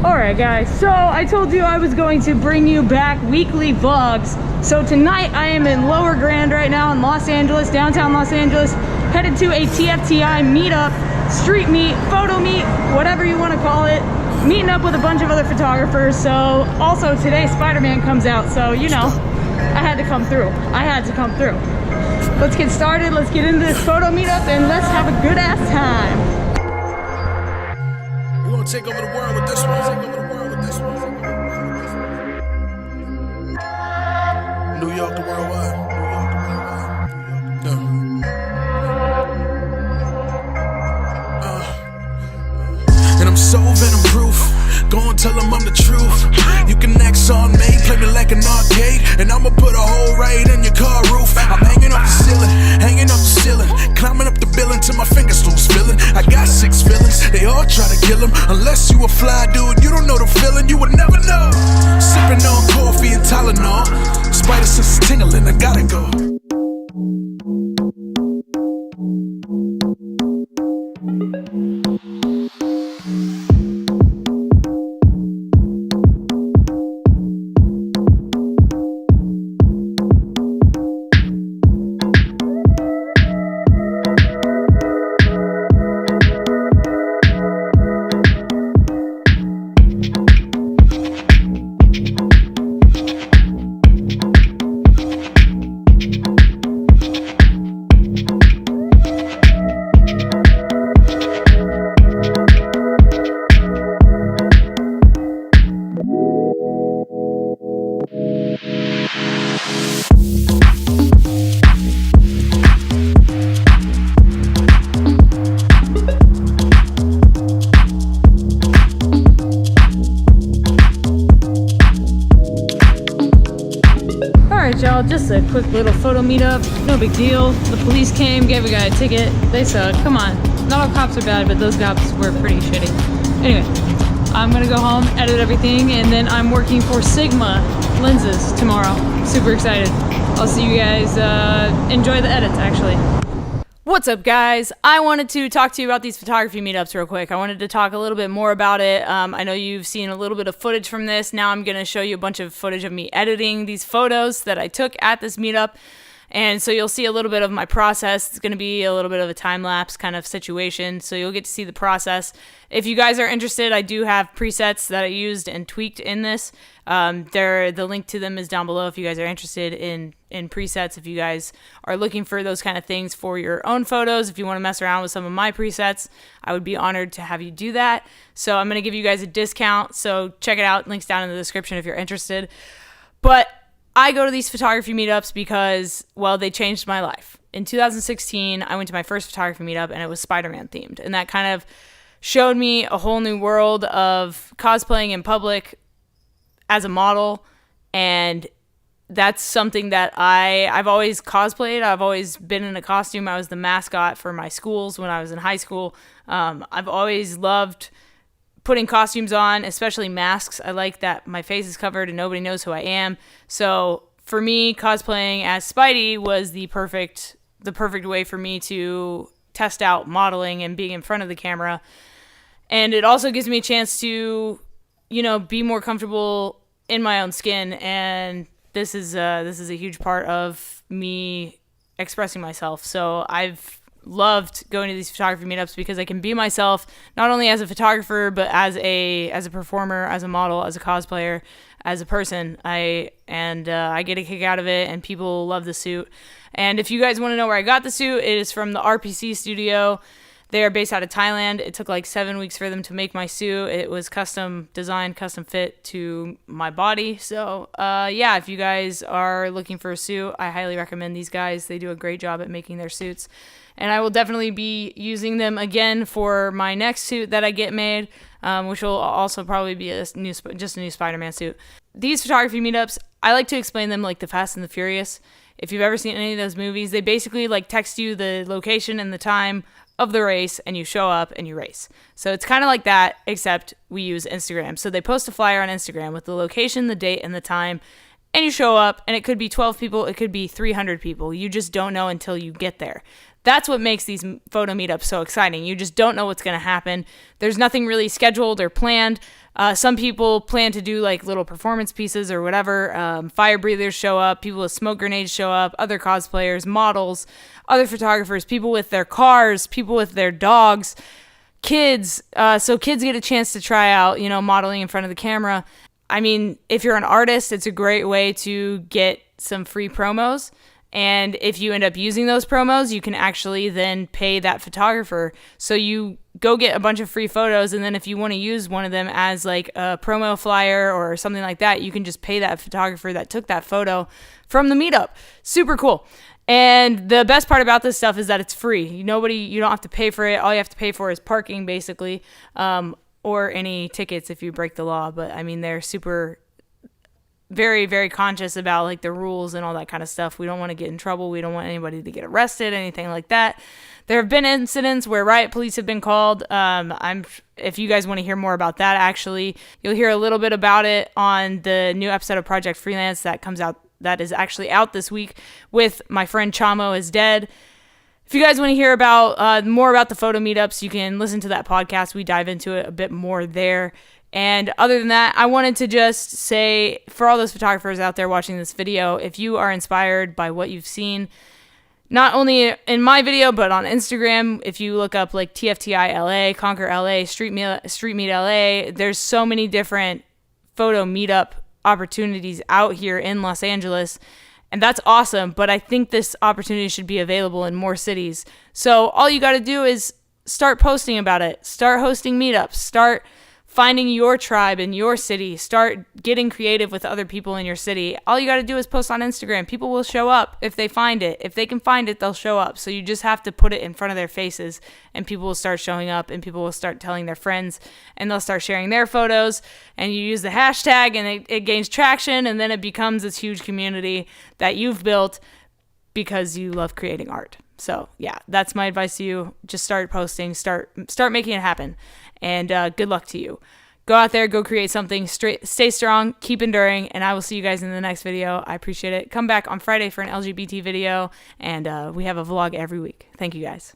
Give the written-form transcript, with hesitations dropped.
Alright guys, so I told you I was going to bring you back weekly vlogs. So tonight I am in Lower Grand right now in Los Angeles, downtown Los Angeles, headed to a TFTI meetup, street meet, photo meet, whatever you want to call it, meeting up with a bunch of other photographers. So also today Spider-Man comes out, so you know, I had to come through. Let's get started, let's get into this photo meetup and let's have a good ass time. We're gonna take over the world with this one. New York to worldwide. And I'm so venom proof. Go and tell them I'm the truth. You can act on me, play me like an arcade, and I'ma put a hole right in your car roof. I'm hanging off the ceiling, climbing up the building till my fingers lose feeling. I got 6 villains, they all try to kill him. Unless you a fly dude, you don't know the feeling, you would never know. Sipping on coffee and Tylenol, spider sense is tingling, I gotta go. Y'all, just a quick little photo meetup, no big deal. The police came, gave a guy a ticket. They suck, come on. Not all cops are bad, but those cops were pretty shitty. Anyway, I'm gonna go home, edit everything, and then I'm working for Sigma lenses tomorrow. Super excited. I'll see you guys, enjoy the edits actually. What's up guys? I wanted to talk to you about these photography meetups real quick. I wanted to talk a little bit more about it. I know you've seen a little bit of footage from this. Now I'm going to show you a bunch of footage of me editing these photos that I took at this meetup. And so you'll see a little bit of my process. It's going to be a little bit of a time-lapse kind of situation, so you'll get to see the process. If you guys are interested, I do have presets that I used and tweaked in this. The link to them is down below if you guys are interested in presets, if you guys are looking for those kind of things for your own photos. If you want to mess around with some of my presets, I would be honored to have you do that. So I'm going to give you guys a discount, so check it out. Links down in the description if you're interested. But I go to these photography meetups because, well, they changed my life. In 2016, I went to my first photography meetup, and it was Spider-Man themed. And that kind of showed me a whole new world of cosplaying in public as a model. And that's something that I've always cosplayed. I've always been in a costume. I was the mascot for my schools when I was in high school. I've always loved putting costumes on, especially masks. I like that my face is covered and nobody knows who I am. So for me, cosplaying as Spidey was the perfect way for me to test out modeling and being in front of the camera. And it also gives me a chance to, you know, be more comfortable in my own skin. And this is a huge part of me expressing myself. So I've loved going to these photography meetups because I can be myself, not only as a photographer, but as a performer, as a model, as a cosplayer, as a person. I get a kick out of it, and people love the suit. And if you guys want to know where I got the suit, it is from the RPC studio. They are based out of Thailand. It took like 7 weeks for them to make my suit. It was custom designed, custom fit to my body. So yeah, if you guys are looking for a suit, I highly recommend these guys. They do a great job at making their suits. And I will definitely be using them again for my next suit that I get made, which will also probably be just a new Spider-Man suit. These photography meetups, I like to explain them like the Fast and the Furious. If you've ever seen any of those movies, they basically like text you the location and the time of the race, and you show up and you race. So it's kind of like that, except we use Instagram. So they post a flyer on Instagram with the location, the date, and the time, and you show up, and it could be 12 people, it could be 300 people. You just don't know until you get there. That's what makes these photo meetups so exciting. You just don't know what's going to happen. There's nothing really scheduled or planned. Some people plan to do like little performance pieces or whatever. Fire breathers show up, people with smoke grenades show up, other cosplayers, models, other photographers, people with their cars, people with their dogs, kids. So kids get a chance to try out, modeling in front of the camera. I mean, if you're an artist, it's a great way to get some free promos. And if you end up using those promos, you can actually then pay that photographer. So you go get a bunch of free photos, and then if you want to use one of them as like a promo flyer or something like that, you can just pay that photographer that took that photo from the meetup. Super cool. And the best part about this stuff is that it's free. You don't have to pay for it. All you have to pay for is parking, basically, or any tickets if you break the law. But I mean, they're very, very conscious about like the rules and all that kind of stuff. We don't want to get in trouble. We don't want anybody to get arrested, anything like that. There have been incidents where riot police have been called. If you guys want to hear more about that, actually, you'll hear a little bit about it on the new episode of Project Freelance that is actually out this week with my friend Chamo is Dead. If you guys want to hear about more about the photo meetups, you can listen to that podcast. We dive into it a bit more there. And other than that, I wanted to just say, for all those photographers out there watching this video, if you are inspired by what you've seen, not only in my video, but on Instagram, if you look up like TFTI LA, Conquer LA, Street Meet LA, there's so many different photo meetup opportunities out here in Los Angeles. And that's awesome. But I think this opportunity should be available in more cities. So all you got to do is start posting about it. Start hosting meetups. Start finding your tribe in your city. Start getting creative with other people in your city. All you got to do is post on Instagram. People will show up if they find it. If they can find it, they'll show up. So you just have to put it in front of their faces, and people will start showing up, and people will start telling their friends, and they'll start sharing their photos, and you use the hashtag, and it gains traction, and then it becomes this huge community that you've built because you love creating art. So yeah, that's my advice to you. Just start posting, start making it happen. And good luck to you. Go out there, go create something, stay strong, keep enduring, and I will see you guys in the next video. I appreciate it. Come back on Friday for an LGBT video, and we have a vlog every week. Thank you guys.